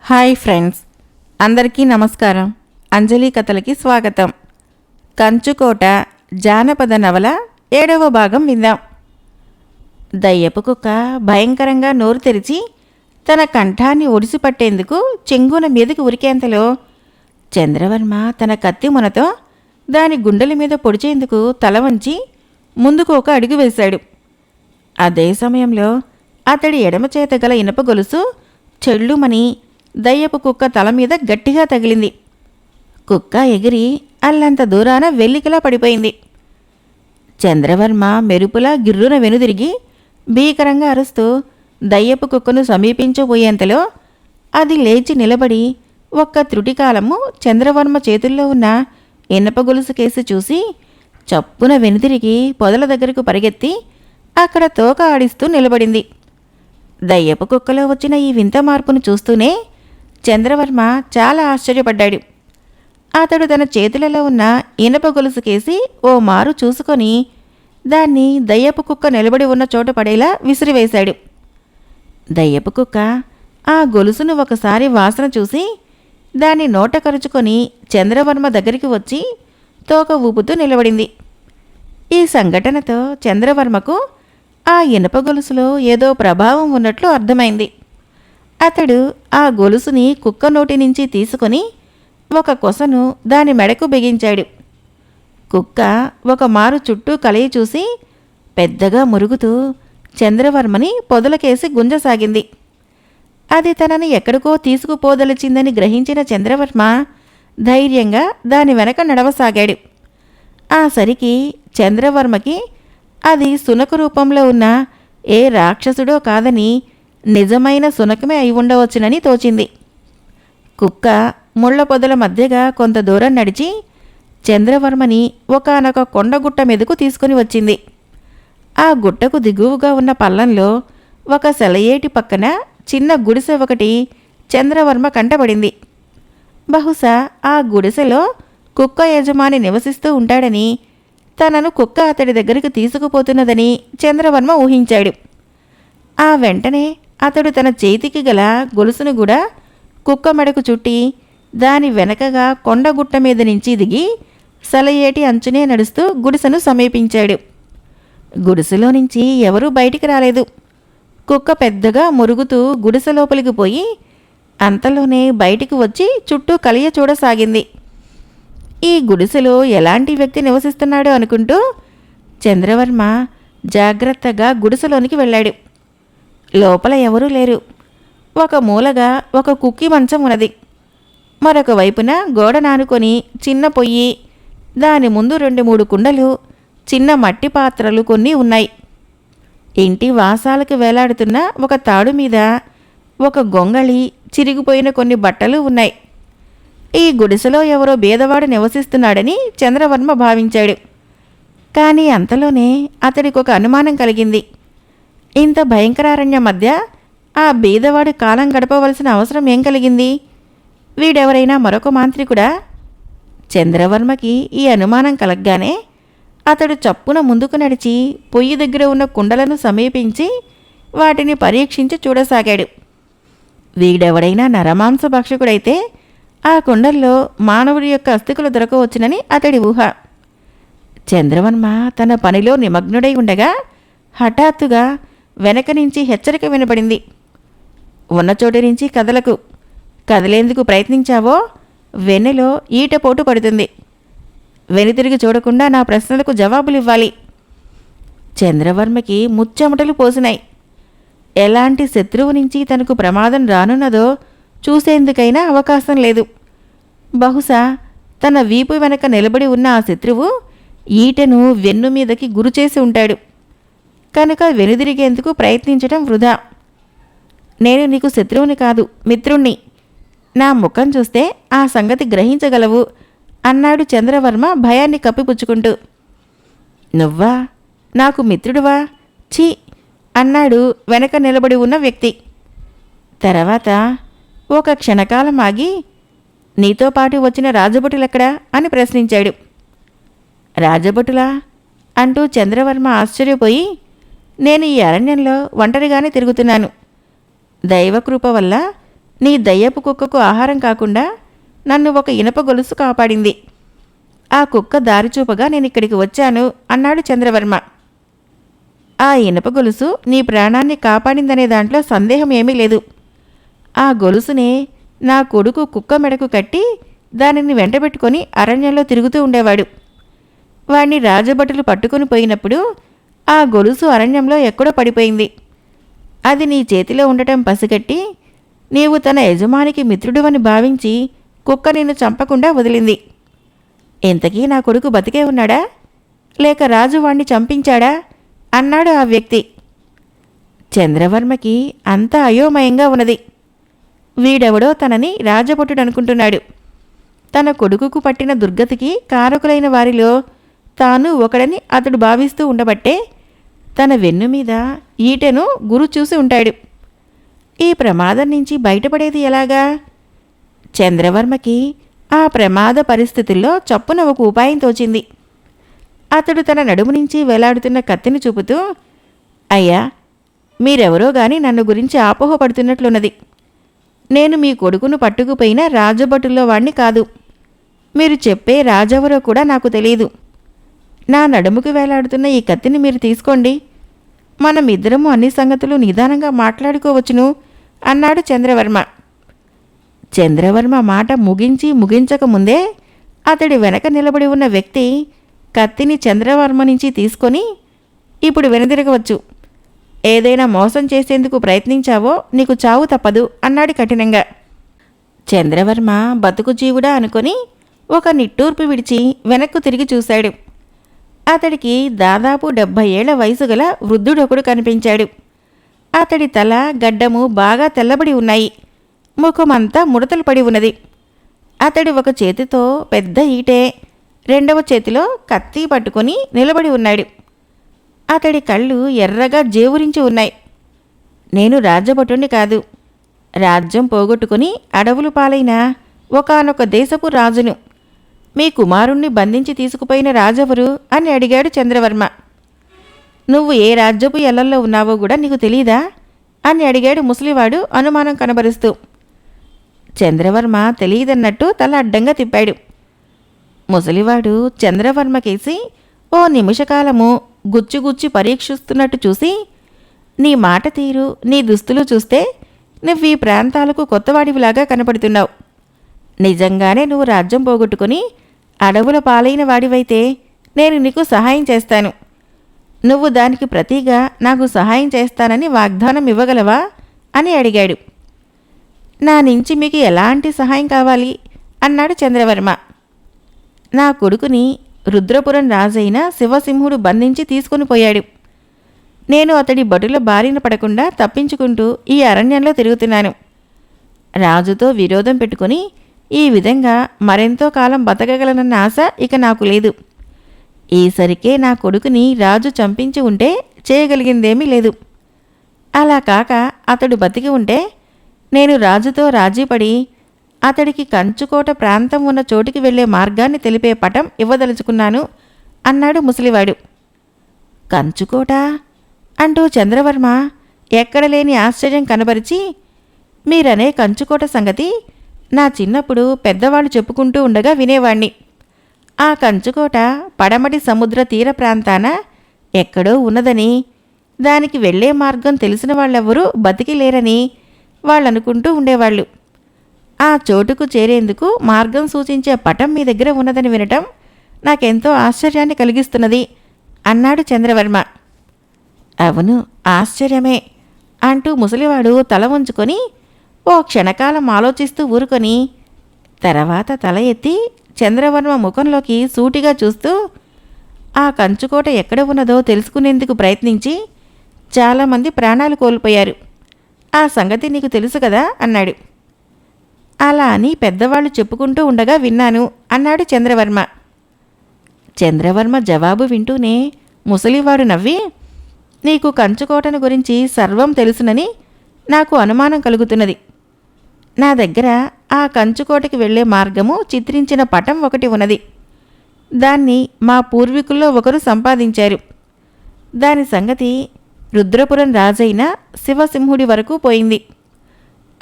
Hi friends, అందరికీ నమస్కారం. అంజలి కథలకి స్వాగతం. కంచుకోట జానపద నవల 7వ భాగం విందాం. దయ్యపు కుక్క భయంకరంగా నోరు తెరిచి తన కంఠాన్ని ఒడిసిపట్టేందుకు చెంగున మీదకి ఉరికేంతలో చంద్రవర్మ తన కత్తి మునతో దాని గుండెల మీద పొడిచేందుకు తల వంచి ముందుకు ఒక అడుగు వేశాడు. అదే సమయంలో అతడి ఎడమ చేత గల ఇనప గొలుసు చెళ్ళుమని దయ్యపు కుక్క తల మీద గట్టిగా తగిలింది. కుక్క ఎగిరి అల్లంత దూరాన వెల్లికిలా పడిపోయింది. చంద్రవర్మ మెరుపులా గిర్రున వెనుదిరిగి భీకరంగా అరుస్తూ దయ్యపు కుక్కను సమీపించబోయేంతలో అది లేచి నిలబడి ఒక్క త్రుటికాలము చంద్రవర్మ చేతుల్లో ఉన్న ఇనప గొలుసు కేసి చూసి చప్పున వెనుదిరిగి పొదల దగ్గరకు పరిగెత్తి అక్కడ తోక ఆడిస్తూ నిలబడింది. దయ్యపు కుక్కలో వచ్చిన ఈ వింత మార్పును చూస్తూనే చంద్రవర్మ చాలా ఆశ్చర్యపడ్డాడు. అతడు తన చేతులలో ఉన్న ఇనప గొలుసు కేసి ఓ మారు చూసుకొని దాన్ని దయ్యపు కుక్క నిలబడి ఉన్న చోట పడేలా విసిరివేశాడు. దయ్యపు కుక్క ఆ గొలుసును ఒకసారి వాసన చూసి దాన్ని నోట కరుచుకొని చంద్రవర్మ దగ్గరికి వచ్చి తోక ఊపుతూ నిలబడింది. ఈ సంఘటనతో చంద్రవర్మకు ఆ ఇనప గొలుసులో ఏదో ప్రభావం ఉన్నట్లు అర్థమైంది. అతడు ఆ గొలుసుని కుక్క నోటి నుంచి తీసుకొని ఒక కొసను దాని మెడకు బిగించాడు. కుక్క ఒక మారు చుట్టూ కలయి చూసి పెద్దగా మురుగుతూ చంద్రవర్మని పొదలకేసి గుంజసాగింది. అది తనని ఎక్కడికో తీసుకుపోదలిచిందని గ్రహించిన చంద్రవర్మ ధైర్యంగా దాని వెనక నడవసాగాడు. ఆ సరికి చంద్రవర్మకి అది సునక రూపంలో ఉన్న ఏ రాక్షసుడో కాదని నిజమైన సునకమే అయి ఉండవచ్చునని తోచింది. కుక్క ముళ్ల పొదల మధ్యగా కొంత దూరం నడిచి చంద్రవర్మని ఒకానొక కొండగుట్ట మీదకు తీసుకుని వచ్చింది. ఆ గుట్టకు దిగువగా ఉన్న పల్లంలో ఒక సెలయేటి పక్కన చిన్న గుడిసె ఒకటి చంద్రవర్మ కంటపడింది. బహుశా ఆ గుడిసెలో కుక్క యజమాని నివసిస్తూ ఉంటాడని, తనను కుక్క అతడి దగ్గరికి తీసుకుపోతున్నదని చంద్రవర్మ ఊహించాడు. ఆ వెంటనే అతడు తన చేతికి గల గొలుసును కూడా కుక్క మెడకు చుట్టి దాని వెనకగా కొండగుట్ట మీద నుంచి దిగి సెలయేటి అంచునే నడుస్తూ గుడిసెను సమీపించాడు. గుడిసెలో నుంచి ఎవరూ బయటికి రాలేదు. కుక్క పెద్దగా మురుగుతూ గుడిసె లోపలికి పోయి అంతలోనే బయటికి వచ్చి చుట్టూ కలియ చూడసాగింది. ఈ గుడిసెలో ఎలాంటి వ్యక్తి నివసిస్తున్నాడో అనుకుంటూ చంద్రవర్మ జాగ్రత్తగా గుడిసెలోనికి వెళ్ళాడు. లోపల ఎవరూ లేరు. ఒక మూలగా ఒక కుక్కి మంచం ఉన్నది. మరొక వైపున గోడ నానుకొని చిన్న పొయ్యి, దాని ముందు 2-3 కుండలు, చిన్న మట్టి పాత్రలు కొన్ని ఉన్నాయి. ఇంటి వాసాలకు వేలాడుతున్న ఒక తాడు మీద ఒక గొంగళి, చిరిగిపోయిన కొన్ని బట్టలు ఉన్నాయి. ఈ గుడిసెలో ఎవరో బీదవాడు నివసిస్తున్నాడని చంద్రవర్మ భావించాడు. కానీ అంతలోనే అతడికి ఒక అనుమానం కలిగింది. ఇంత భయంకరారణ్యం మధ్య ఆ బీదవాడు కాలం గడపవలసిన అవసరం ఏం కలిగింది? వీడెవరైనా మరొక మాంత్రికుడా? చంద్రవర్మకి ఈ అనుమానం కలగ్గానే అతడు చప్పున ముందుకు నడిచి పొయ్యి దగ్గర ఉన్న కుండలను సమీపించి వాటిని పరీక్షించి చూడసాగాడు. వీడెవడైనా నరమాంస భక్షకుడైతే ఆ కుండల్లో మానవుడి యొక్క అస్థికలు దొరకవచ్చునని అతడి ఊహ. చంద్రవర్మ తన పనిలో నిమగ్నుడై ఉండగా హఠాత్తుగా వెనక నుంచి హెచ్చరిక వినపడింది. ఉన్నచోటి నుంచి కదలకు. కదలేందుకు ప్రయత్నించావో వెన్నెలో ఈటపోటు పడుతుంది. వెనుతిరిగి చూడకుండా నా ప్రశ్నలకు జవాబులివ్వాలి. చంద్రవర్మకి ముచ్చెమటలు పోసినాయి. ఎలాంటి శత్రువు నుంచి తనకు ప్రమాదం రానున్నదో చూసేందుకైనా అవకాశం లేదు. బహుశా తన వీపు వెనక నిలబడి ఉన్న ఆ శత్రువు ఈటెను వెన్ను మీదకి గురిచేసి ఉంటాడు. కనుక వెనుదిరిగేందుకు ప్రయత్నించడం వృధా. నేను నీకు శత్రువుని కాదు, మిత్రుణ్ణి. నా ముఖం చూస్తే ఆ సంగతి గ్రహించగలవు అన్నాడు చంద్రవర్మ భయాన్ని కప్పిపుచ్చుకుంటూ. నువ్వా? నాకు మిత్రుడువా? ఛీ అన్నాడు వెనక నిలబడి ఉన్న వ్యక్తి. తర్వాత ఒక క్షణకాలం ఆగి, నీతో పాటు వచ్చిన రాజభటులెక్కడా అని ప్రశ్నించాడు. రాజభటులా అంటూ చంద్రవర్మ ఆశ్చర్యపోయి, నేను ఈ అరణ్యంలో ఒంటరిగానే తిరుగుతున్నాను. దైవకృప వల్ల నీ దయ్యపు కుక్కకు ఆహారం కాకుండా నన్ను ఒక ఇనప గొలుసు కాపాడింది. ఆ కుక్క దారిచూపగా నేనిక్కడికి వచ్చాను అన్నాడు చంద్రవర్మ. ఆ ఇనప గొలుసు నీ ప్రాణాన్ని కాపాడిందనే దాంట్లో సందేహం ఏమీ లేదు. ఆ గొలుసునే నా కొడుకు కుక్క మెడకు కట్టి దానిని వెంటబెట్టుకొని అరణ్యంలో తిరుగుతూ ఉండేవాడు. వాణ్ణి రాజభటులు పట్టుకుని పోయినప్పుడు ఆ గొలుసు అరణ్యంలో ఎక్కడో పడిపోయింది. అది నీ చేతిలో ఉండటం పసిగట్టి నీవు తన యజమానికి మిత్రుడువని భావించి కుక్క నిన్ను చంపకుండా వదిలింది. ఇంతకీ నా కొడుకు బతికే ఉన్నాడా, లేక రాజు వాణ్ణి చంపించాడా అన్నాడు ఆ వ్యక్తి. చంద్రవర్మకి అంతా అయోమయంగా ఉన్నది. వీడెవడో తనని రాజభటుడనుకుంటున్నాడు. తన కొడుకుకు పట్టిన దుర్గతికి కారకులైన వారిలో తాను ఒకడని అతడు భావిస్తూ ఉండబట్టే తన వెన్ను మీద ఈటెను గురు చూసి ఉంటాడు. ఈ ప్రమాదం నుంచి బయటపడేది ఎలాగా? చంద్రవర్మకి ఆ ప్రమాద పరిస్థితుల్లో చప్పున ఒక ఉపాయం తోచింది. అతడు తన నడుము నుంచి వేలాడుతున్న కత్తిని చూపుతూ, అయ్యా, మీరెవరో గాని నన్ను గురించి ఆపోహపడుతున్నట్లున్నది. నేను మీ కొడుకును పట్టుకుపోయిన రాజభటుల్లో వాణ్ణి కాదు. మీరు చెప్పే రాజెవరో కూడా నాకు తెలియదు. నా నడుముకు వేలాడుతున్న ఈ కత్తిని మీరు తీసుకోండి. మనమిద్దరము అన్ని సంగతులు నిదానంగా మాట్లాడుకోవచ్చును అన్నాడు చంద్రవర్మ. చంద్రవర్మ మాట ముగించకముందే అతడి వెనక నిలబడి ఉన్న వ్యక్తి కత్తిని చంద్రవర్మ నుంచి తీసుకొని, ఇప్పుడు వెనుదిరగవచ్చు. ఏదైనా మోసం చేసేందుకు ప్రయత్నించావో నీకు చావు తప్పదు అన్నాడు కఠినంగా. చంద్రవర్మ బతుకు జీవుడా అనుకొని ఒక నిట్టూర్పు విడిచి వెనక్కు తిరిగి చూశాడు. అతడికి దాదాపు 70 ఏళ్ల వయసు గల వృద్ధుడొకడు కనిపించాడు. అతడి తల, గడ్డము బాగా తెల్లబడి ఉన్నాయి. ముఖమంతా ముడతలు పడి ఉన్నది. అతడు ఒక చేతితో పెద్ద ఈటే, రెండవ చేతిలో కత్తి పట్టుకొని నిలబడి ఉన్నాడు. అతడి కళ్ళు ఎర్రగా జేవురించి ఉన్నాయి. నేను రాజభటుణ్ణి కాదు, రాజ్యం పోగొట్టుకుని అడవులు పాలైన ఒకానొక దేశపు రాజును. మీ కుమారుణ్ణి బంధించి తీసుకుపోయిన రాజెవరు అని అడిగాడు చంద్రవర్మ. నువ్వు ఏ రాజ్యపు ఎల్లల్లో ఉన్నావో కూడా నీకు తెలీదా అని అడిగాడు ముసలివాడు అనుమానం కనబరుస్తూ. చంద్రవర్మ తెలియదన్నట్టు తల అడ్డంగా తిప్పాడు. ముసలివాడు చంద్రవర్మకేసి ఓ నిమిషకాలము గుచ్చుగుచ్చి పరీక్షిస్తున్నట్టు చూసి, నీ మాట తీరు, నీ దుస్తులు చూస్తే నువ్వు ఈ ప్రాంతాలకు కొత్తవాడివిలాగా కనపడుతున్నావు. నిజంగానే నువ్వు రాజ్యం పోగొట్టుకుని అడవుల పాలైన వాడివైతే నేను నీకు సహాయం చేస్తాను. నువ్వు దానికి ప్రతిగా నాకు సహాయం చేస్తానని వాగ్దానం ఇవ్వగలవా అని అడిగాడు. నా నుంచి మీకు ఎలాంటి సహాయం కావాలి అన్నాడు చంద్రవర్మ. నా కొడుకుని రుద్రపురం రాజైన శివసింహుడు బంధించి తీసుకుని పోయాడు. నేను అతడి భటుల బారిన పడకుండా తప్పించుకుంటూ ఈ అరణ్యంలో తిరుగుతున్నాను. రాజుతో విరోధం పెట్టుకుని ఈ విధంగా మరెంతో కాలం బతకగలనన్న ఆశ ఇక నాకు లేదు. ఈసరికే నా కొడుకుని రాజు చంపించి ఉంటే చేయగలిగిందేమీ లేదు. అలా కాక అతడు బతికి ఉంటే నేను రాజుతో రాజీపడి అతడికి కంచుకోట ప్రాంతం ఉన్న చోటికి వెళ్లే మార్గాన్ని తెలిపే పటం ఇవ్వదలుచుకున్నాను అన్నాడు ముసలివాడు. కంచుకోట అంటూ చంద్రవర్మ ఎక్కడలేని ఆశ్చర్యం కనబరిచి, మీరనే కంచుకోట సంగతి నా చిన్నప్పుడు పెద్దవాళ్ళు చెప్పుకుంటూ ఉండగా వినేవాణ్ణి. ఆ కంచుకోట పడమటి సముద్ర తీర ప్రాంతాన ఎక్కడో ఉన్నదని, దానికి వెళ్లే మార్గం తెలిసిన వాళ్ళెవ్వరూ బతికి లేరని వాళ్ళనుకుంటూ ఉండేవాళ్ళు. ఆ చోటుకు చేరేందుకు మార్గం సూచించే పటం మీ దగ్గర ఉన్నదని వినటం నాకెంతో ఆశ్చర్యాన్ని కలిగిస్తున్నది అన్నాడు చంద్రవర్మ. అవును, ఆశ్చర్యమే అంటూ ముసలివాడు తల వంచుకొని ఓ క్షణకాలం ఆలోచిస్తూ ఊరుకొని తర్వాత తల ఎత్తి చంద్రవర్మ ముఖంలోకి సూటిగా చూస్తూ, ఆ కంచుకోట ఎక్కడ ఉన్నదో తెలుసుకునేందుకు ప్రయత్నించి చాలామంది ప్రాణాలు కోల్పోయారు. ఆ సంగతి నీకు తెలుసు కదా అన్నాడు. అలా అని పెద్దవాళ్ళు చెప్పుకుంటూ ఉండగా విన్నాను అన్నాడు చంద్రవర్మ. చంద్రవర్మ జవాబు వింటూనే ముసలివాడు నవ్వి, నీకు కంచుకోటను గురించి సర్వం తెలుసునని నాకు అనుమానం కలుగుతున్నది. నా దగ్గర ఆ కంచుకోటకి వెళ్లే మార్గము చిత్రించిన పటం ఒకటి ఉన్నది. దాన్ని మా పూర్వీకుల్లో ఒకరు సంపాదించారు. దాని సంగతి రుద్రపురం రాజైన శివసింహుడి వరకు పోయింది.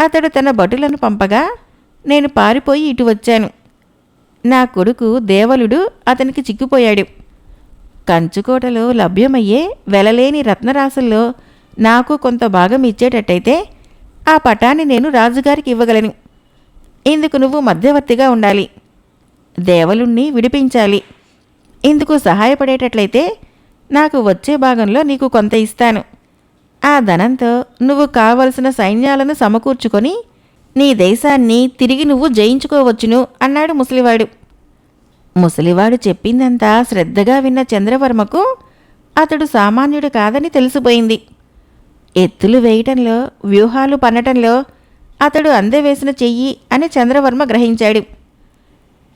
అతడు తన భటులను పంపగా నేను పారిపోయి ఇటు వచ్చాను. నా కొడుకు దేవలుడు అతనికి చిక్కిపోయాడు. కంచుకోటలో లభ్యమయ్యే వెలలేని రత్నరాశుల్లో నాకు కొంత భాగం ఇచ్చేటట్టయితే ఆ పటాన్ని నేను రాజుగారికి ఇవ్వగలను. ఇందుకు నువ్వు మధ్యవర్తిగా ఉండాలి. దేవలుణ్ణి విడిపించాలి. ఇందుకు సహాయపడేటట్లయితే నాకు వచ్చే భాగంలో నీకు కొంత ఇస్తాను. ఆ ధనంతో నువ్వు కావలసిన సైన్యాలను సమకూర్చుకొని నీ దేశాన్ని తిరిగి నువ్వు జయించుకోవచ్చును అన్నాడు ముసలివాడు. ముసలివాడు చెప్పిందంతా శ్రద్ధగా విన్న చంద్రవర్మకు అతడు సామాన్యుడు కాదని తెలిసిపోయింది. ఎత్తులు వేయటంలో, వ్యూహాలు పన్నటంలో అతడు అందవేసిన చెయ్యి అని చంద్రవర్మ గ్రహించాడు.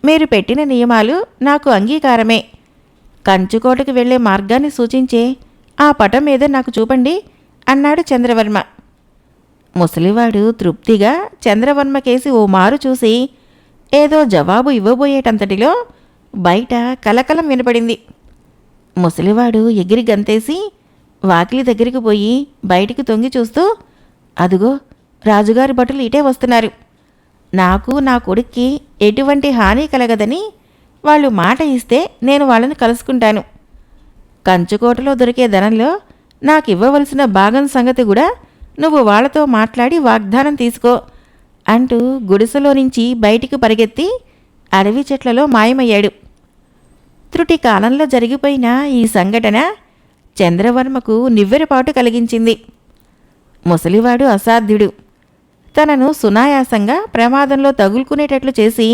మీరు పెట్టిన నియమాలు నాకు అంగీకారమే. కంచుకోటకు వెళ్లే మార్గాన్ని సూచించే ఆ పటం మీద నాకు చూపండి అన్నాడు చంద్రవర్మ. ముసలివాడు తృప్తిగా చంద్రవర్మ కేసి ఓ మారు చూసి ఏదో జవాబు ఇవ్వబోయేటంతటిలో బయట కలకలం వినపడింది. ముసలివాడు ఎగిరి గంతేసి వాకిలి దగ్గరికి పోయి బయటికి తొంగి చూస్తూ, అదుగో రాజుగారి భటులు ఇటే వస్తున్నారు. నాకు నా కొడుక్కి ఎటువంటి హాని కలగదని వాళ్ళు మాట ఇస్తే నేను వాళ్ళని కలుసుకుంటాను. కంచుకోటలో దొరికే ధనంలో నాకివ్వవలసిన భాగం సంగతి కూడా నువ్వు వాళ్లతో మాట్లాడి వాగ్దానం తీసుకో అంటూ గుడిసెలో నుంచి బయటికి పరిగెత్తి అడవి చెట్లలో మాయమయ్యాడు. త్రుటి కాలంలో జరిగిపోయిన ఈ సంఘటన చంద్రవర్మకు నివ్వెరపాటు కలిగించింది. ముసలివాడు అసాధ్యుడు. తనను సునాయాసంగా ప్రమాదంలో తగులుకునేటట్లు చేసి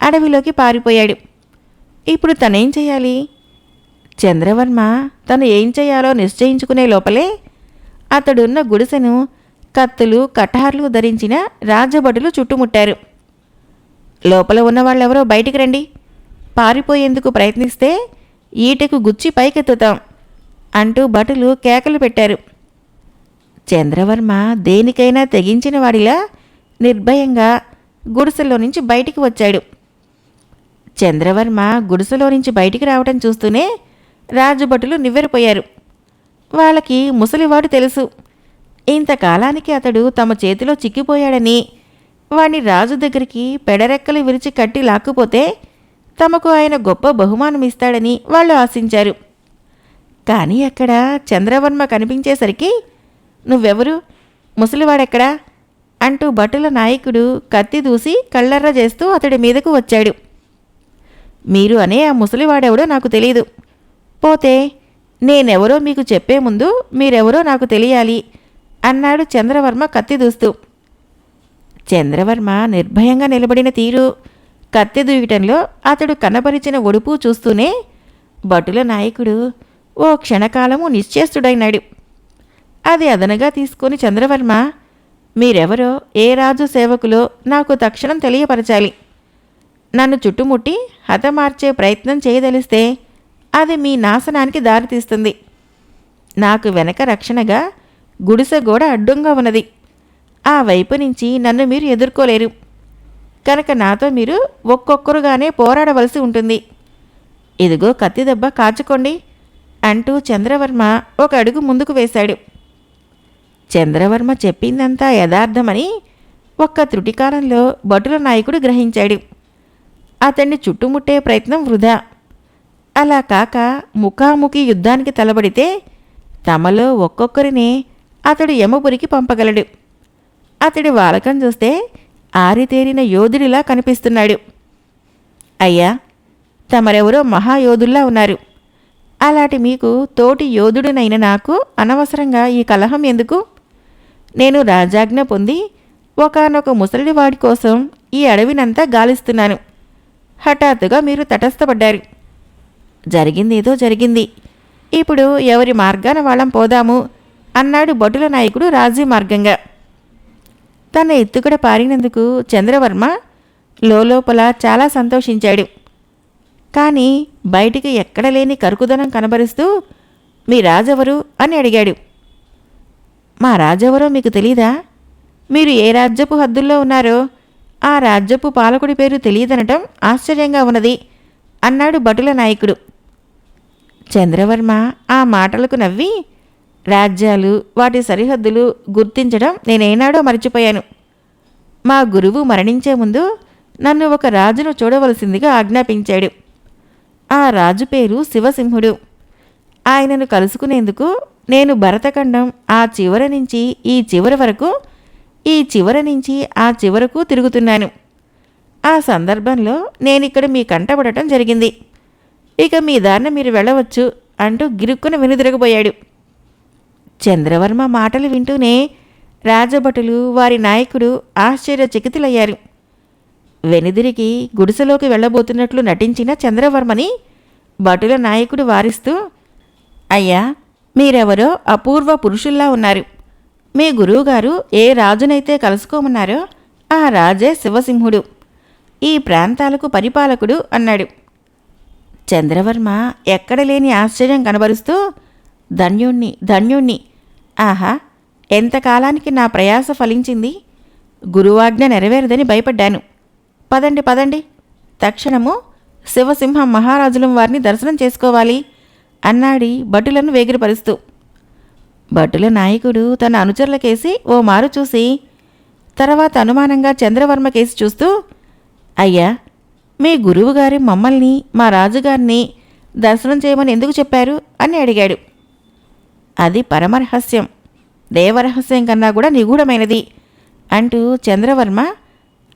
అడవిలోకి పారిపోయాడు. ఇప్పుడు తనేం చేయాలి? చంద్రవర్మ తను ఏం చేయాలో నిశ్చయించుకునే లోపలే అతడున్న గుడిసెను కత్తులు కటార్లు ధరించిన రాజభటులు చుట్టుముట్టారు. లోపల ఉన్నవాళ్ళెవరో బయటికి రండి, పారిపోయేందుకు ప్రయత్నిస్తే ఈటెకు గుచ్చి పైకెత్తుతాం అంటూ భటులు కేకలు పెట్టారు. చంద్రవర్మ దేనికైనా తెగించిన వాడిలా నిర్భయంగా గుడిసెలో నుంచి బయటికి వచ్చాడు. చంద్రవర్మ గుడిసెలో నుంచి బయటికి రావటం చూస్తూనే రాజభటులు నివ్వెరపోయారు. వాళ్ళకి ముసలివాడు తెలుసు. ఇంతకాలానికి అతడు తమ చేతిలో చిక్కిపోయాడని, వాణ్ణి రాజు దగ్గరికి పెడరెక్కలు విరిచి కట్టి లాక్కుపోతే తమకు ఆయన గొప్ప బహుమానం ఇస్తాడని వాళ్ళు ఆశించారు. కానీ అక్కడ చంద్రవర్మ కనిపించేసరికి, నువ్వెవరు? ముసలివాడెక్కడా? అంటూ భటుల నాయకుడు కత్తి దూసి కళ్ళెర్ర చేస్తూ అతడి మీదకు వచ్చాడు. మీరు అనే ఆ ముసలివాడెవడో నాకు తెలీదు. పోతే నేనెవరో మీకు చెప్పే ముందు మీరెవరో నాకు తెలియాలి అన్నాడు చంద్రవర్మ కత్తి దూస్తూ. చంద్రవర్మ నిర్భయంగా నిలబడిన తీరు, కత్తి దూయటంలో అతడు కనబరిచిన ఒడుపు చూస్తూనే భటుల నాయకుడు ఓ క్షణకాలము నిశ్చేష్టుడైనాడు. అది అదనగా తీసుకొని చంద్రవర్మ, మీరెవరో ఏ రాజు సేవకులో నాకు తక్షణం తెలియపరచాలి. నన్ను చుట్టుముట్టి హతమార్చే ప్రయత్నం చేయదలిస్తే అది మీ నాశనానికి దారితీస్తుంది. నాకు వెనక రక్షణగా గుడిసె గోడ అడ్డంగా ఉన్నది. ఆ వైపు నుంచి నన్ను మీరు ఎదుర్కోలేరు. కనుక నాతో మీరు ఒక్కొక్కరుగానే పోరాడవలసి ఉంటుంది. ఇదిగో కత్తి దెబ్బ కాచుకోండి అంటూ చంద్రవర్మ ఒక అడుగు ముందుకు వేశాడు. చంద్రవర్మ చెప్పిందంతా యథార్థమని ఒక్క త్రుటికాలంలో భటుల నాయకుడు గ్రహించాడు. అతన్ని చుట్టుముట్టే ప్రయత్నం వృధా. అలా కాక ముఖాముఖి యుద్ధానికి తలబడితే తమలో ఒక్కొక్కరినే అతడు యమపురికి పంపగలడు. అతడి వాలకం చూస్తే ఆరితేరిన యోధుడిలా కనిపిస్తున్నాడు. అయ్యా, తమరెవరో మహాయోధుల్లా ఉన్నారు. అలాంటి మీకు తోటి యోధుడినైన నాకు అనవసరంగా ఈ కలహం ఎందుకు? నేను రాజాజ్ఞ పొంది ఒకానొక ముసలివాడి కోసం ఈ అడవినంతా గాలిస్తున్నాను. హఠాత్తుగా మీరు తటస్థపడ్డారు. జరిగిందేదో జరిగింది. ఇప్పుడు ఎవరి మార్గాన వాళ్ళం పోదాము అన్నాడు భటుల నాయకుడు రాజీ మార్గంగా. తన ఎత్తుకడ పారినందుకు చంద్రవర్మ లోపల చాలా సంతోషించాడు. కానీ బయటికి ఎక్కడలేని కరుకుదనం కనబరుస్తూ, మీ రాజెవరు అని అడిగాడు. మా రాజెవరో మీకు తెలీదా? మీరు ఏ రాజ్యపు హద్దుల్లో ఉన్నారో ఆ రాజ్యపు పాలకుడి పేరు తెలియదనటం ఆశ్చర్యంగా ఉన్నది అన్నాడు భటుల నాయకుడు. చంద్రవర్మ ఆ మాటలకు నవ్వి, రాజ్యాలు వాటి సరిహద్దులు గుర్తించడం నేనేనాడో మర్చిపోయాను. మా గురువు మరణించే ముందు నన్ను ఒక రాజును చూడవలసిందిగా ఆజ్ఞాపించాడు. ఆ రాజు పేరు శివసింహుడు. ఆయనను కలుసుకునేందుకు నేను భరతఖండం ఆ చివర నుంచి ఈ చివరి వరకు, ఈ చివర నుంచి ఆ చివరకు తిరుగుతున్నాను. ఆ సందర్భంలో నేనిక్కడ మీ కంటపడటం జరిగింది. ఇక మీ దారిన మీరు వెళ్ళవచ్చు అంటూ గిరుక్కున వెనుదిరగబోయాడు. చంద్రవర్మ మాటలు వింటూనే రాజభటులు, వారి నాయకుడు ఆశ్చర్యచకితులయ్యారు. వెనుదిరిగి గుడిసెలోకి వెళ్ళబోతున్నట్లు నటించిన చంద్రవర్మని భటుల నాయకుడు వారిస్తూ, అయ్యా, మీరెవరో అపూర్వ పురుషుల్లా ఉన్నారు. మీ గురువుగారు ఏ రాజునైతే కలుసుకోమన్నారో ఆ రాజే శివసింహుడు, ఈ ప్రాంతాలకు పరిపాలకుడు అన్నాడు. చంద్రవర్మ ఎక్కడలేని ఆశ్చర్యం కనబరుస్తూ, ధన్యుణ్ణి ధన్యుణ్ణి, ఆహా, ఎంతకాలానికి నా ప్రయాస ఫలించింది. గురువాజ్ఞ నెరవేరదని భయపడ్డాను. పదండి పదండి, తక్షణము శివసింహ మహారాజులం వారిని దర్శనం చేసుకోవాలి అన్నాడి భటులను వేగిరపరుస్తూ. భటుల నాయకుడు తన అనుచరులకేసి ఓ మారు చూసి తర్వాత అనుమానంగా చంద్రవర్మ కేసి చూస్తూ, అయ్యా, మీ గురువుగారి మమ్మల్ని, మా రాజుగారిని దర్శనం చేయమని ఎందుకు చెప్పారు అని అడిగాడు. అది పరమరహస్యం, దేవరహస్యం కన్నా కూడా నిగూఢమైనది అంటూ చంద్రవర్మ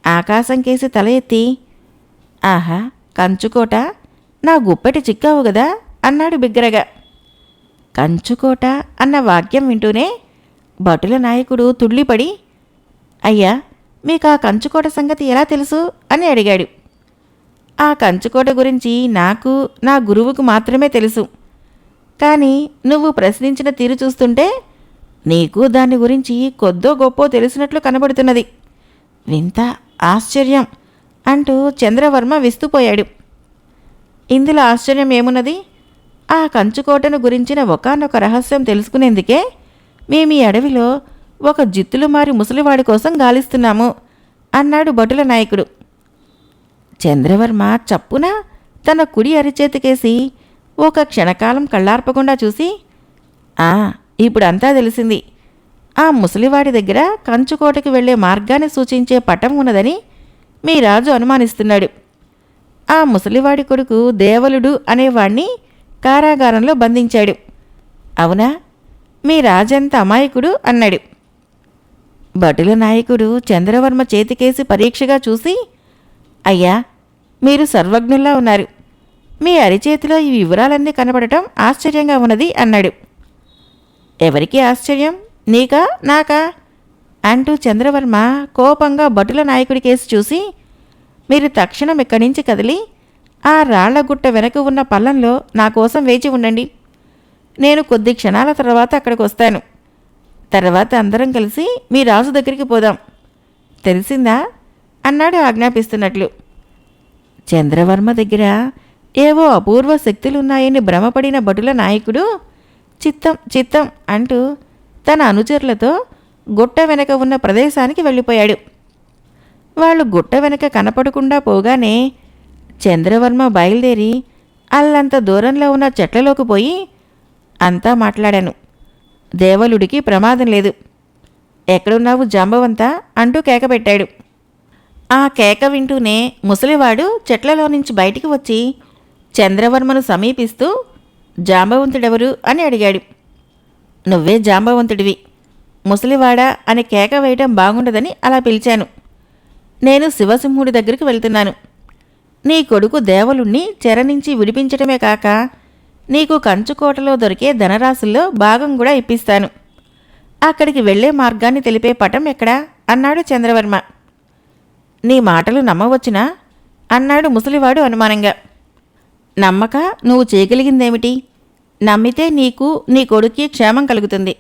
ఆకాశం కేసి తల ఎత్తి, ఆహా, కంచుకోట, నా గుప్పెటి చిక్కావు గదా అన్నాడు బిగ్గరగా. కంచుకోట అన్న వాక్యం వింటూనే భటుల నాయకుడు తుళ్ళిపడి, అయ్యా, మీకు ఆ కంచుకోట సంగతి ఎలా తెలుసు అని అడిగాడు. ఆ కంచుకోట గురించి నాకు, నా గురువుకు మాత్రమే తెలుసు. కానీ నువ్వు ప్రశ్నించిన తీరు చూస్తుంటే నీకు దాని గురించి కొద్దో గొప్పో తెలిసినట్లు కనబడుతున్నది. వింత, ఆశ్చర్యం అంటూ చంద్రవర్మ విస్తుపోయాడు. ఇందులో ఆశ్చర్యం ఏమున్నది? ఆ కంచుకోటను గురించిన ఒకానొక రహస్యం తెలుసుకునేందుకే మేమీ అడవిలో ఒక జిత్తులుమారి ముసలివాడి కోసం గాలిస్తున్నాము అన్నాడు భటుల నాయకుడు. చంద్రవర్మ చప్పున తన కుడి అరిచేతికేసి ఒక క్షణకాలం కళ్ళార్పకుండా చూసి, ఇప్పుడంతా తెలిసింది. ఆ ముసలివాడి దగ్గర కంచుకోటకి వెళ్లే మార్గాన్ని సూచించే పటం ఉన్నదని మీ రాజు అనుమానిస్తున్నాడు. ఆ ముసలివాడి కొడుకు దేవలుడు అనేవాణ్ణి కారాగారంలో బంధించాడు. అవునా? మీ రాజంత అమాయకుడు అన్నాడు. భటుల నాయకుడు చంద్రవర్మ చేతికేసి పరీక్షగా చూసి, అయ్యా, మీరు సర్వజ్ఞుల్లా ఉన్నారు. మీ అరిచేతిలో ఈ వివరాలన్నీ కనబడటం ఆశ్చర్యంగా ఉన్నది అన్నాడు. ఎవరికి ఆశ్చర్యం, నీకా నాకా అంటూ చంద్రవర్మ కోపంగా భటుల నాయకుడి కేసి చూసి, మీరు తక్షణం ఇక్కడి నుంచి కదిలి ఆ రాళ్లగుట్ట వెనక ఉన్న పల్లంలో నా కోసం వేచి ఉండండి. నేను కొద్ది క్షణాల తర్వాత అక్కడికి వస్తాను. తర్వాత అందరం కలిసి మీ రాజు దగ్గరికి పోదాం. తెలిసిందా అన్నాడు ఆజ్ఞాపిస్తున్నట్లు. చంద్రవర్మ దగ్గర ఏవో అపూర్వ శక్తులున్నాయని భ్రమపడిన భటుల నాయకుడు చిత్తం చిత్తం అంటూ తన అనుచరులతో గుట్ట వెనక ఉన్న ప్రదేశానికి వెళ్ళిపోయాడు. వాళ్ళు గుట్ట వెనక కనపడకుండా పోగానే చంద్రవర్మ బయలుదేరి అల్లంత దూరంలో ఉన్న చెట్లలోకి పోయి, అంతా మాట్లాడాను. దేవలుడికి ప్రమాదం లేదు. ఎక్కడున్నావు జాంబవంతా అంటూ కేక పెట్టాడు. ఆ కేక వింటూనే ముసలివాడు చెట్లలో నుంచి బయటికి వచ్చి చంద్రవర్మను సమీపిస్తూ, జాంబవంతుడెవరు అని అడిగాడు. నువ్వే జాంబవంతుడివి. ముసలివాడా అని కేక వేయటం బాగుండదని అలా పిలిచాను. నేను శివసింహుడి దగ్గరికి వెళ్తున్నాను. నీ కొడుకు దేవలుణ్ణి చెర నుంచి విడిపించటమే కాక నీకు కంచుకోటలో దొరికే ధనరాశుల్లో భాగం కూడా ఇప్పిస్తాను. అక్కడికి వెళ్లే మార్గాన్ని తెలిపే పటం ఎక్కడా అన్నాడు చంద్రవర్మ. నీ మాటలు నమ్మవచ్చునా అన్నాడు ముసలివాడు అనుమానంగా. నమ్మక నువ్వు చేయగలిగిందేమిటి? నమ్మితే నీకు, నీ కొడుక్కి క్షేమం కలుగుతుంది.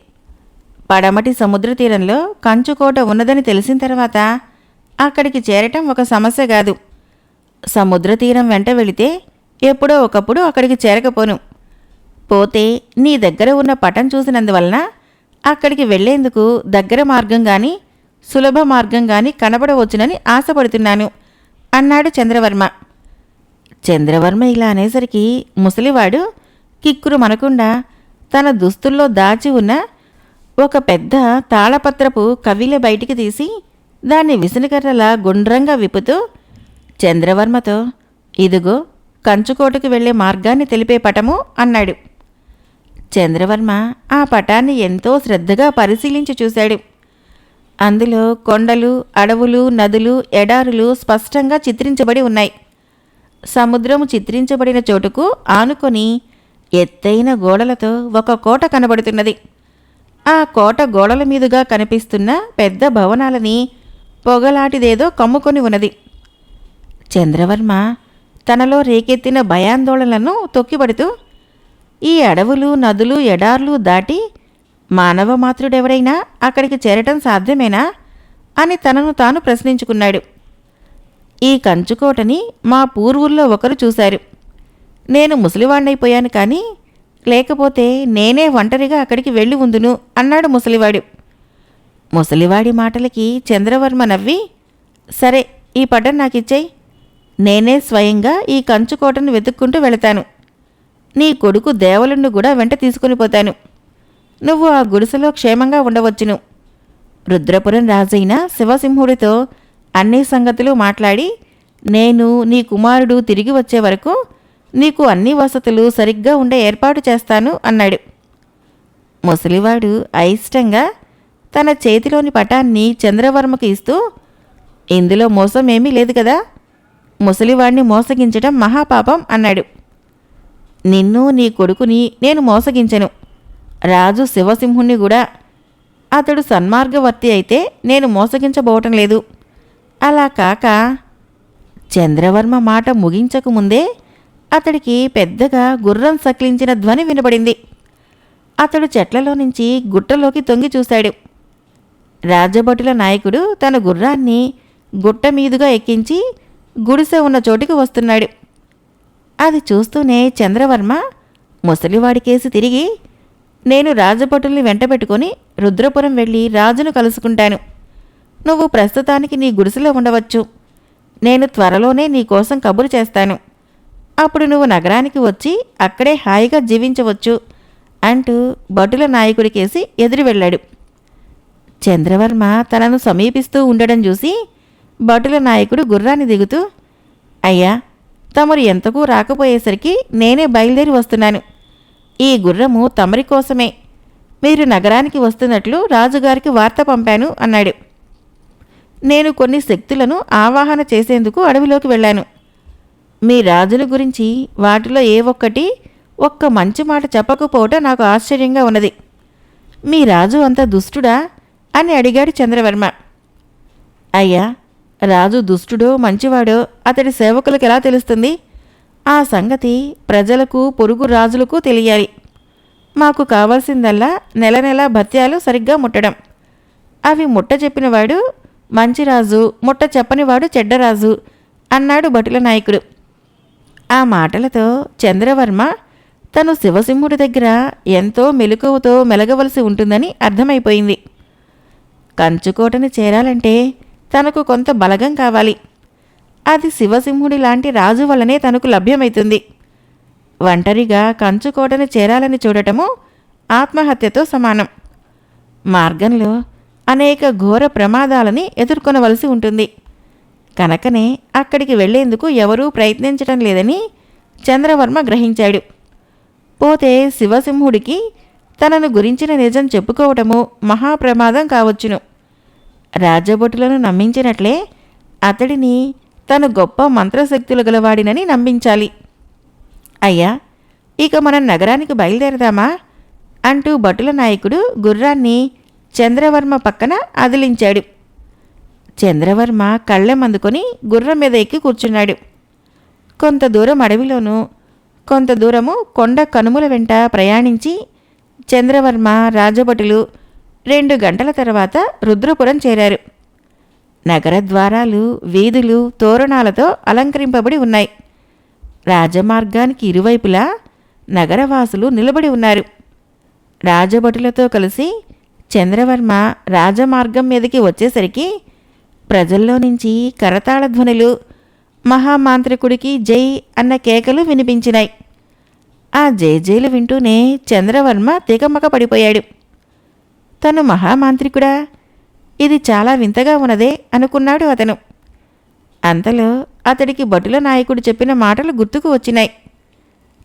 పడమటి సముద్ర తీరంలో కంచుకోట ఉన్నదని తెలిసిన తర్వాత అక్కడికి చేరటం ఒక సమస్య కాదు. సముద్ర తీరం వెంట వెళితే ఎప్పుడో ఒకప్పుడు అక్కడికి చేరకపోను. పోతే నీ దగ్గర ఉన్న పటం చూసినందువలన అక్కడికి వెళ్లేందుకు దగ్గర మార్గం గాని సులభ మార్గం గాని కనబడవచ్చునని ఆశపడుతున్నాను అన్నాడు చంద్రవర్మ. చంద్రవర్మ ఇలా అనేసరికి ముసలివాడు కిక్కురు మనకుండా తన దుస్తుల్లో దాచి ఉన్న ఒక పెద్ద తాళపత్రపు కవిలె బయటికి తీసి దాన్ని విసనకర్రలా గుండ్రంగా విప్పుతూ చంద్రవర్మతో, ఇదిగో కంచుకోటకు వెళ్లే మార్గాన్ని తెలిపే పటము అన్నాడు. చంద్రవర్మ ఆ పటాన్ని ఎంతో శ్రద్ధగా పరిశీలించి చూశాడు. అందులో కొండలు, అడవులు, నదులు, ఎడారులు స్పష్టంగా చిత్రించబడి ఉన్నాయి. సముద్రము చిత్రించబడిన చోటుకు ఆనుకొని ఎత్తైన గోడలతో ఒక కోట కనబడుతున్నది. ఆ కోట గోడల మీదుగా కనిపిస్తున్న పెద్ద భవనాలని పొగలాటిదేదో కమ్ముకొని ఉన్నది. చంద్రవర్మ తనలో రేకెత్తిన భయాందోళనలను తొక్కిపడుతూ, ఈ అడవులు, నదులు, ఎడార్లు దాటి మానవ మాతృడెవరైనా అక్కడికి చేరటం సాధ్యమేనా అని తనను తాను ప్రశ్నించుకున్నాడు. ఈ కంచుకోటని మా పూర్వుల్లో ఒకరు చూశారు. నేను ముసలివాణ్ణైపోయాను కానీ లేకపోతే నేనే ఒంటరిగా అక్కడికి వెళ్ళి ఉందును అన్నాడు ముసలివాడు. ముసలివాడి మాటలకి చంద్రవర్మ నవ్వి, సరే ఈ పటం నాకిచ్చేయి, నేనే స్వయంగా ఈ కంచుకోటను వెతుక్కుంటూ వెళతాను. నీ కొడుకు దేవలుణ్ణి కూడా వెంట తీసుకుని పోతాను. నువ్వు ఆ గుడిసెలో క్షేమంగా ఉండవచ్చును. రుద్రపురం రాజైన శివసింహుడితో అన్ని సంగతులు మాట్లాడి నేను నీ కుమారుడు తిరిగి వచ్చే వరకు నీకు అన్ని వసతులు సరిగ్గా ఉండే ఏర్పాటు చేస్తాను అన్నాడు. ముసలివాడు అయిష్టంగా తన చేతిలోని పటాన్ని చంద్రవర్మకు ఇస్తూ, ఇందులో మోసం ఏమీ లేదు కదా, ముసలివాడిని మోసగించడం మహాపాపం అన్నాడు. నిన్ను నీ కొడుకుని నేను మోసగించను, రాజు శివసింహుణ్ణి కూడా. అతడు సన్మార్గవర్తి అయితే నేను మోసగించబోవటం లేదు. అలా కాక చంద్రవర్మ మాట ముగించకముందే అతడికి పెద్దగా గుర్రం సకిలించిన ధ్వని వినబడింది. అతడు చెట్లలో నుంచి గుట్టలోకి తొంగి చూశాడు. రాజభటుల నాయకుడు తన గుర్రాన్ని గుట్ట మీదుగా ఎక్కించి గుడిసె ఉన్న చోటికి వస్తున్నాడు. అది చూస్తూనే చంద్రవర్మ ముసలివాడికేసి తిరిగి, నేను రాజభటుల్ని వెంటబెట్టుకొని రుద్రపురం వెళ్ళి రాజును కలుసుకుంటాను. నువ్వు ప్రస్తుతానికి నీ గుడిసెలో ఉండవచ్చు. నేను త్వరలోనే నీ కోసం కబురు చేస్తాను. అప్పుడు నువ్వు నగరానికి వచ్చి అక్కడే హాయిగా జీవించవచ్చు అంటూ భటుల నాయకుడికేసి ఎదురు వెళ్ళాడు. చంద్రవర్మ తనను సమీపిస్తూ ఉండడం చూసి భటుల నాయకుడు గుర్రాన్ని దిగుతూ, అయ్యా, తమరు ఎంతకు రాకపోయేసరికి నేనే బయలుదేరి వస్తున్నాను. ఈ గుర్రము తమరి కోసమే. మీరు నగరానికి వస్తున్నట్లు రాజుగారికి వార్త పంపాను అన్నాడు. నేను కొన్ని శక్తులను ఆవాహన చేసేందుకు అడవిలోకి వెళ్ళాను. మీ రాజుల గురించి వాటిలో ఏ ఒక్క మంచి మాట చెప్పకపోవటం నాకు ఆశ్చర్యంగా ఉన్నది. మీ రాజు అంత దుష్టుడా అని అడిగాడు చంద్రవర్మ. అయ్యా, రాజు దుష్టుడో మంచివాడో అతడి సేవకులకు ఎలా తెలుస్తుంది? ఆ సంగతి ప్రజలకు, పొరుగు రాజులకు తెలియాలి. మాకు కావాల్సిందల్లా నెల నెలా భత్యాలు సరిగ్గా ముట్టడం. అవి ముట్ట చెప్పినవాడు మంచిరాజు, ముట్ట చెప్పనివాడు చెడ్డరాజు అన్నాడు భటుల నాయకుడు. ఆ మాటలతో చంద్రవర్మ తను శివసింహుడి దగ్గర ఎంతో మెలకువతో మెలగవలసి ఉంటుందని అర్థమైపోయింది. కంచుకోటని చేరాలంటే తనకు కొంత బలగం కావాలి. అది శివసింహుడి లాంటి రాజు వల్లనే తనకు లభ్యమవుతుంది. ఒంటరిగా కంచుకోటని చేరాలని చూడటము ఆత్మహత్యతో సమానం. మార్గంలో అనేక ఘోర ప్రమాదాలని ఎదుర్కొనవలసి ఉంటుంది. కనుకనే అక్కడికి వెళ్లేందుకు ఎవరూ ప్రయత్నించటం లేదని చంద్రవర్మ గ్రహించాడు. పోతే శివసింహుడికి తనను గురించిన నిజం చెప్పుకోవటము మహాప్రమాదం కావచ్చును. రాజభటులను నమ్మించినట్లే అతడిని తను గొప్ప మంత్రశక్తులు గలవాడినని నమ్మించాలి. అయ్యా, ఇక మనం నగరానికి బయలుదేరదామా అంటూ భటుల నాయకుడు గుర్రాన్ని చంద్రవర్మ పక్కన అదిలించాడు. చంద్రవర్మ కళ్ళెం అందుకొని గుర్రం మీద ఎక్కి కూర్చున్నాడు. కొంత దూరం అడవిలోనూ కొంత దూరము కొండ కనుముల వెంట ప్రయాణించి చంద్రవర్మ, రాజభటులు 2 గంటల తర్వాత రుద్రపురం చేరారు. నగర ద్వారాలు, వీధులు తోరణాలతో అలంకరింపబడి ఉన్నాయి. రాజమార్గానికి ఇరువైపులా నగరవాసులు నిలబడి ఉన్నారు. రాజభటులతో కలిసి చంద్రవర్మ రాజమార్గం మీదకి వచ్చేసరికి ప్రజల్లో నుంచి కరతాళ ధ్వనులు, మహామాంత్రికుడికి జై అన్న కేకలు వినిపించినాయి. ఆ జైజైలు వింటూనే చంద్రవర్మ తికమక పడిపోయాడు. తను మహామాంత్రికుడా? ఇది చాలా వింతగా ఉన్నదే అనుకున్నాడు అతను. అంతలో అతడికి భటుల నాయకుడు చెప్పిన మాటలు గుర్తుకు వచ్చినాయి.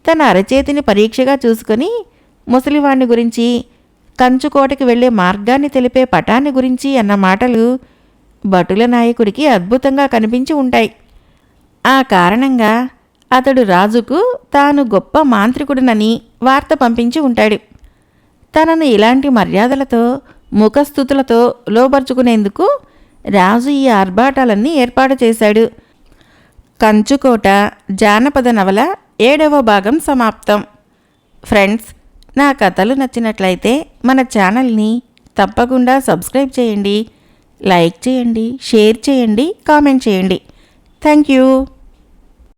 తన అరచేతిని పరీక్షగా చూసుకొని ముసలివాణ్ణి గురించి, కంచుకోటకి వెళ్లే మార్గాన్ని తెలిపే పటాన్ని గురించి అన్న మాటలు భటుల నాయకుడికి అద్భుతంగా కనిపించి ఉంటాయి. ఆ కారణంగా అతడు రాజుకు తాను గొప్ప మాంత్రికుడినని వార్త పంపించి ఉంటాడు. తనను ఇలాంటి మర్యాదలతో, ముఖస్థుతులతో లోబర్చుకునేందుకు రాజు ఈ ఆర్భాటాలన్నీ ఏర్పాటు చేశాడు. కంచుకోట జానపద నవల 7వ భాగం సమాప్తం. ఫ్రెండ్స్, నా కథలు నచ్చినట్లయితే మన ఛానల్ని తప్పకుండా సబ్స్క్రైబ్ చేయండి, లైక్ చేయండి, షేర్ చేయండి, కామెంట్ చేయండి. Thank you.